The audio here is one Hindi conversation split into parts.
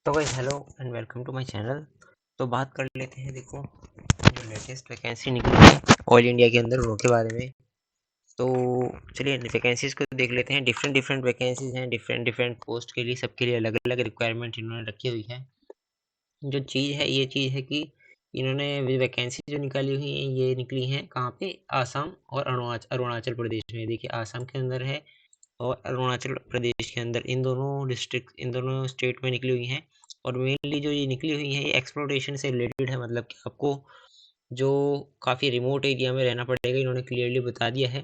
तो guys hello and welcome to my channel. तो बात कर लेते हैं, देखो जो लेटेस्ट वैकेंसी निकली है ऑल इंडिया के अंदर, वो के बारे में। तो चलिए वैकेंसीज को देख लेते हैं। डिफरेंट डिफरेंट वैकेंसीज हैं, डिफरेंट डिफरेंट पोस्ट के लिए, सबके लिए अलग अलग रिक्वायरमेंट इन्होंने रखी हुई है। जो चीज़ है, ये चीज़ है कि इन्होंने वैकेंसी जो निकाली हुई है, ये निकली हैं कहाँ पे? आसाम और अरुणाचल प्रदेश में। देखिए आसाम के अंदर है और अरुणाचल प्रदेश के अंदर, इन दोनों डिस्ट्रिक्ट, इन दोनों स्टेट में निकली हुई हैं। और मेनली जो ये निकली हुई हैं, ये एक्सप्लोरेशन से रिलेटेड है। मतलब कि आपको जो काफ़ी रिमोट एरिया में रहना पड़ेगा, इन्होंने क्लियरली बता दिया है।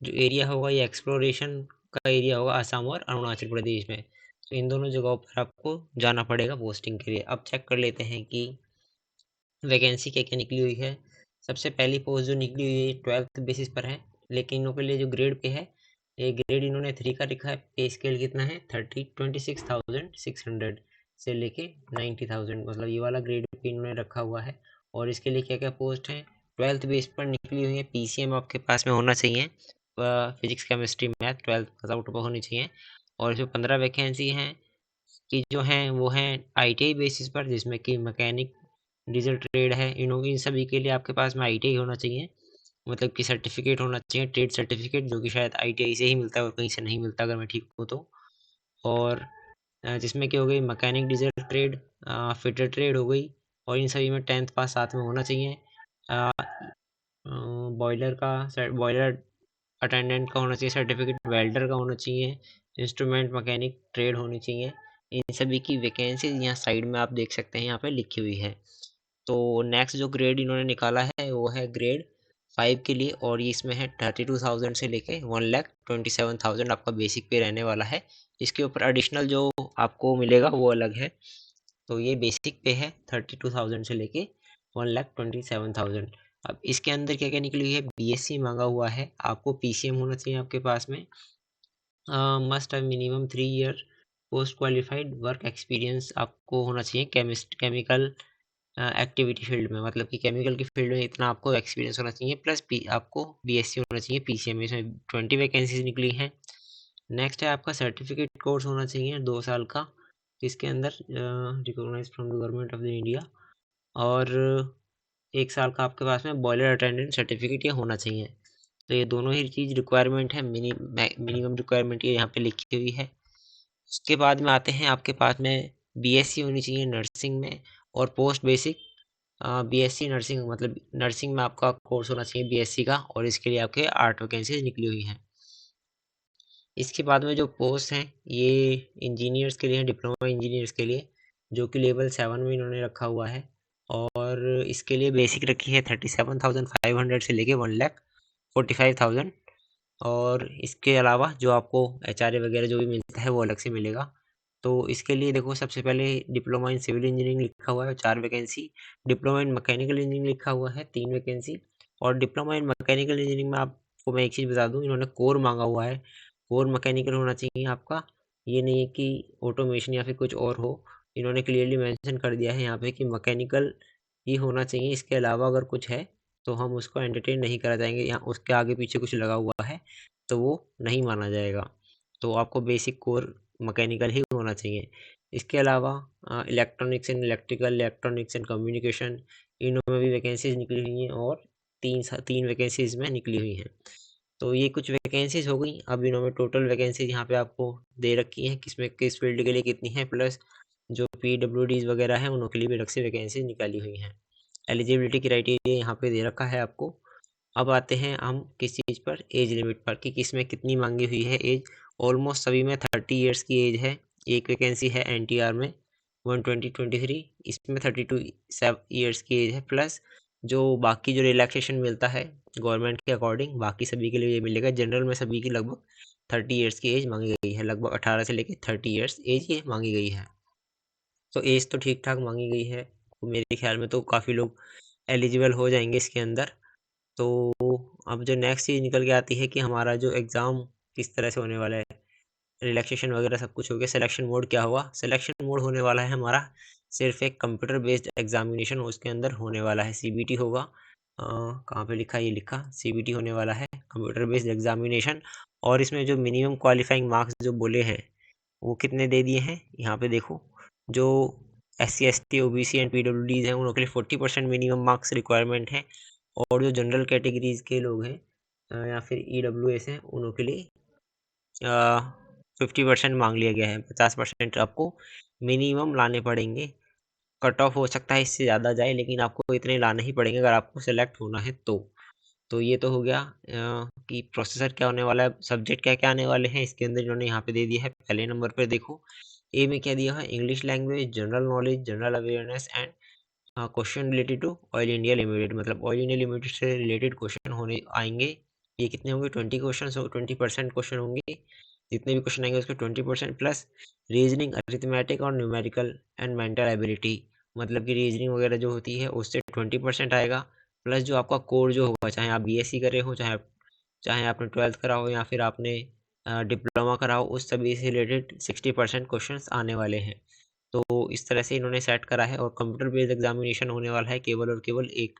जो एरिया होगा ये एक्सप्लोरेशन का एरिया होगा, आसाम और अरुणाचल प्रदेश में। तो इन दोनों जगहों पर आपको जाना पड़ेगा पोस्टिंग के लिए। अब चेक कर लेते हैं कि वैकेंसी क्या क्या निकली हुई है। सबसे पहली पोस्ट जो निकली हुई है 12th बेसिस पर है, लेकिन इनके लिए जो ग्रेड पे है, ये ग्रेड इन्होंने 3 का लिखा है। पे स्केल कितना है? 26,600 से लेके 90,000, मतलब ये वाला ग्रेड पे इन्होंने रखा हुआ है। और इसके लिए क्या क्या पोस्ट हैं 12th बेस पर निकली हुई है। पीसीएम आपके पास में होना चाहिए, physics chemistry math 12th pass out होनी चाहिए। और इसमें 15 वैकेंसी हैं कि जो हैं वो हैं आईटीआई बेसिस पर, जिसमें कि मैकेनिक, डीजल ट्रेड है। इन सभी के लिए आपके पास में आईटीआई होना चाहिए, मतलब कि सर्टिफिकेट होना चाहिए, ट्रेड सर्टिफिकेट, जो कि शायद आईटीआई से ही मिलता है और कहीं से नहीं मिलता अगर मैं ठीक हूँ तो। और जिसमें कि हो गई mechanic, diesel trade, fitter trade हो गई। और इन सभी में 10th पास साथ में होना चाहिए। बॉयलर अटेंडेंट का होना चाहिए सर्टिफिकेट, वेल्डर का होना चाहिए, इंस्ट्रूमेंट मैकेनिक ट्रेड होनी चाहिए। इन सभी की वैकेंसीज यहाँ साइड में आप देख सकते हैं, यहाँ पे लिखी हुई है। तो नेक्स्ट जो ग्रेड इन्होंने निकाला है वो है ग्रेड 5 के लिए, और ये इसमें है 32,000 से लेके 1,27,000 आपका बेसिक पे रहने वाला है। इसके ऊपर एडिशनल जो आपको मिलेगा वो अलग है। तो ये बेसिक पे है 32,000 से लेके 1,27,000। अब इसके अंदर क्या क्या निकली है? बीएससी मांगा हुआ है, आपको पीसीएम होना चाहिए आपके पास में, must have minimum 3 year post qualified work experience आपको होना चाहिए केमिकल एक्टिविटी फील्ड में, मतलब कि केमिकल की फील्ड में इतना आपको एक्सपीरियंस होना चाहिए। प्लस आपको बीएससी होना चाहिए पीसीएम में। इसमें 20 वैकेंसीज निकली हैं। नेक्स्ट है आपका सर्टिफिकेट कोर्स होना चाहिए 2 साल का, इसके अंदर recognise from the government of the India. और 1 साल का आपके पास में बॉयलर अटेंडेंट सर्टिफिकेट ये होना चाहिए। तो ये दोनों ही चीज़ रिक्वायरमेंट है, मिनिमम रिक्वायरमेंट ये यहाँ पे लिखी हुई है। उसके बाद में आते हैं, आपके पास में बीएससी होनी चाहिए नर्सिंग में, और पोस्ट बेसिक बीएससी नर्सिंग, मतलब नर्सिंग में आपका कोर्स होना चाहिए बीएससी का, और इसके लिए आपके 8 वैकेंसीज निकली हुई हैं। इसके बाद में जो पोस्ट हैं ये इंजीनियर्स के लिए हैं, डिप्लोमा इंजीनियर्स के लिए, जो कि लेवल 7 में इन्होंने रखा हुआ है। और इसके लिए बेसिक रखी है 37,500 से लेके 1,45,000। और इसके अलावा जो आपको एचआरए वगैरह जो भी मिलता है वो अलग से मिलेगा। तो इसके लिए देखो, सबसे पहले डिप्लोमा इन सिविल इंजीनियरिंग लिखा हुआ है 4 vacancy, diploma in mechanical engineering लिखा हुआ है 3 वैकेंसी। और डिप्लोमा इन मैकेनिकल इंजीनियरिंग में आपको मैं एक चीज़ बता दूं, इन्होंने कोर मांगा हुआ है। कोर मैकेनिकल होना चाहिए आपका, ये नहीं है कि ऑटोमेशन या फिर कुछ और हो। इन्होंने क्लियरली मेंशन कर दिया है यहाँ पे कि मैकेनिकल ही होना चाहिए, इसके अलावा अगर कुछ है तो हम उसको एंटरटेन नहीं करा जाएंगे। यहाँ उसके आगे पीछे कुछ लगा हुआ है तो वो नहीं माना जाएगा। तो आपको बेसिक कोर मैकेनिकल ही होना चाहिए। इसके अलावा electronics and electrical, electronics and communication, इनों में भी वैकेंसीज निकली हुई हैं, और 3 वैकेंसीज में निकली हुई हैं। तो ये कुछ वैकेंसीज हो गई। अब इन्होंने टोटल वैकेंसीज यहाँ पे आपको दे रखी हैं, किसमें किस फील्ड के लिए कितनी है, प्लस जो पीडब्ल्यूडीज वगैरह हैं उनके लिए भी अलग से वैकेंसीज निकाली हुई हैं। एलिजिबिलिटी क्राइटेरिया यहाँ पे दे रखा है आपको। अब आते हैं हम किस चीज़ पर? एज लिमिट पर, कि किसमें कितनी मांगी हुई है एज। ऑलमोस्ट सभी में 30 ईयर्स की एज है। एक वैकेंसी है एनटीआर में 1/20/23, इसमें 32 ईयर्स की एज है। प्लस जो बाकी जो रिलैक्सेशन मिलता है गवर्नमेंट के अकॉर्डिंग, बाकी सभी के लिए ये मिलेगा। जनरल में सभी की लगभग 30 ईयर्स की एज मांगी गई है, लगभग 18 से लेकर 30 ईयर्स एज ये मांगी गई है। तो एज तो ठीक ठाक मांगी गई है, तो मेरे ख्याल में तो काफ़ी लोग एलिजिबल हो जाएंगे इसके अंदर। तो अब जो नेक्स्ट चीज़ निकल के आती है कि हमारा जो एग्ज़ाम किस तरह से होने वाला है। रिलैक्सेशन वगैरह सब कुछ हो गया। सिलेक्शन मोड क्या हुआ? सिलेक्शन मोड होने वाला है हमारा सिर्फ एक कंप्यूटर बेस्ड एग्जामिनेशन उसके अंदर होने वाला है। सीबीटी होगा, कहाँ पे लिखा? ये लिखा सीबीटी होने वाला है, कंप्यूटर बेस्ड एग्जामिनेशन। और इसमें जो मिनिमम क्वालिफाइंग मार्क्स जो बोले हैं वो कितने दे दिए हैं यहाँ पे देखो। जो SC ST OBC and PWDs हैं उनके लिए 40% मिनिमम मार्क्स रिक्वायरमेंट है, और जो जनरल कैटेगरीज के लोग हैं या फिर EWS हैं उनके लिए 50% मांग लिया गया है। 50% आपको मिनिमम लाने पड़ेंगे। कट ऑफ हो सकता है इससे ज़्यादा जाए, लेकिन आपको इतने लाने ही पड़ेंगे अगर आपको सेलेक्ट होना है तो। तो ये तो हो गया कि प्रोसेसर क्या होने वाला है, सब्जेक्ट क्या क्या आने वाले हैं इसके अंदर इन्होंने यहाँ पे दे दिया है। पहले नंबर पर देखो ए में क्या दिया है, English language, general knowledge, general awareness and question related to oil India limited, मतलब ऑयल इंडिया लिमिटेड से रिलेटेड क्वेश्चन होने आएंगे। ये कितने होंगे, 20 क्वेश्चन, 20% क्वेश्चन होंगे। जितने भी क्वेश्चन आएंगे उसके 20% प्लस रीजनिंग, अरिथमेटिक और न्यूमेरिकल एंड मेंटल एबिलिटी, मतलब कि रीजनिंग वगैरह जो होती है उससे 20% आएगा। प्लस जो आपका कोर जो होगा, चाहे आप BSc करे हो, चाहे चाहे आपने 12th करा हो या फिर आपने डिप्लोमा करा हो, उस सभी से रिलेटेड 60% क्वेश्चन आने वाले हैं। तो इस तरह से इन्होंने सेट करा है, और कंप्यूटर बेस्ड एग्जामिनेशन होने वाला है केवल और केवल एक।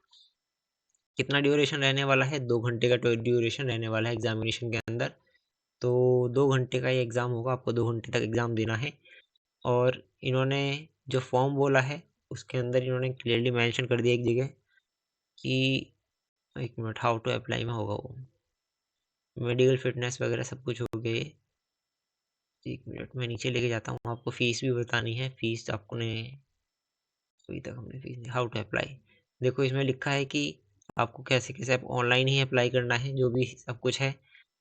कितना ड्यूरेशन रहने वाला है, 2 घंटे का ड्यूरेशन रहने वाला है एग्जामिनेशन के अंदर। तो 2 घंटे का ये एग्ज़ाम होगा, आपको 2 घंटे तक एग्ज़ाम देना है। और इन्होंने जो फॉर्म बोला है उसके अंदर इन्होंने क्लियरली मेंशन कर दिया एक जगह कि, एक मिनट, हाउ टू अप्लाई में होगा वो, मेडिकल फिटनेस वगैरह सब कुछ हो गए। एक मिनट मैं नीचे लेके जाता हूँ, आपको फ़ीस भी बतानी है। फ़ीस आपको ने अभी तक हमने फीस, हाउ टू अप्लाई, देखो इसमें लिखा है कि आपको कैसे कैसे आप ऑनलाइन ही अप्लाई करना है। जो भी सब कुछ है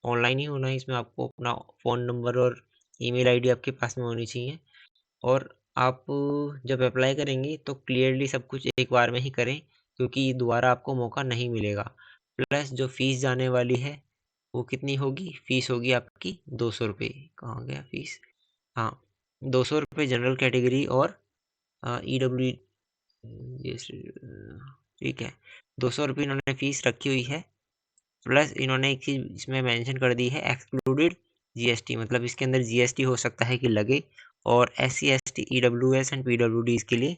ऑनलाइन ही होना है। इसमें आपको अपना फ़ोन नंबर और ईमेल आईडी आपके पास में होनी चाहिए। और आप जब अप्लाई करेंगे तो क्लियरली सब कुछ एक बार में ही करें, क्योंकि दोबारा आपको मौका नहीं मिलेगा। प्लस जो फ़ीस जाने वाली है वो कितनी होगी, फ़ीस होगी आपकी 200 रुपये। कहाँ गया फ़ीस, हाँ, 200 रुपये जनरल कैटेगरी और EW, ठीक है, 200 रुपये इन्होंने फ़ीस रखी हुई है। प्लस इन्होंने एक चीज़ इसमें मेंशन कर दी है, एक्सक्लूडेड GST, मतलब इसके अंदर GST हो सकता है कि लगे। और SC ST EWS and PWDs के लिए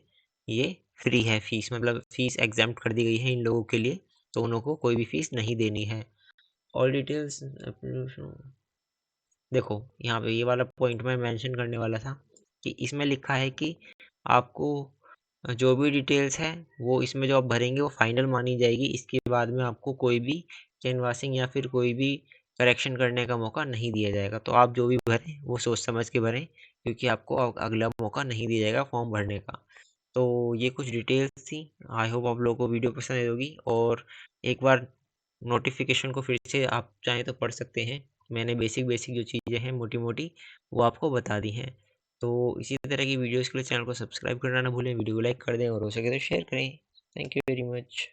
ये फ्री है फ़ीस, मतलब फ़ीस एग्जम्प्ट कर दी गई है इन लोगों के लिए, तो उनको कोई भी फ़ीस नहीं देनी है। ऑल डिटेल्स, देखो यहाँ पे ये वाला पॉइंट मैं मेंशन करने वाला था कि इसमें लिखा है कि आपको जो भी डिटेल्स है वो इसमें जो आप भरेंगे वो फाइनल मानी जाएगी। इसके बाद में आपको कोई भी कैनवासिंग या फिर कोई भी करेक्शन करने का मौका नहीं दिया जाएगा। तो आप जो भी भरें वो सोच समझ के भरें, क्योंकि आपको अगला मौका नहीं दिया जाएगा फॉर्म भरने का। तो ये कुछ डिटेल्स थी। आई होप आप लोगों को वीडियो पसंद आई होगी, और एक बार नोटिफिकेशन को फिर से आप चाहें तो पढ़ सकते हैं। मैंने बेसिक बेसिक जो चीज़ें हैं मोटी मोटी वो आपको बता दी हैं। तो इसी तरह की वीडियोज़ के लिए चैनल को सब्सक्राइब करना ना भूलें, वीडियो को लाइक कर दें और हो सके तो शेयर करें। Thank you very much.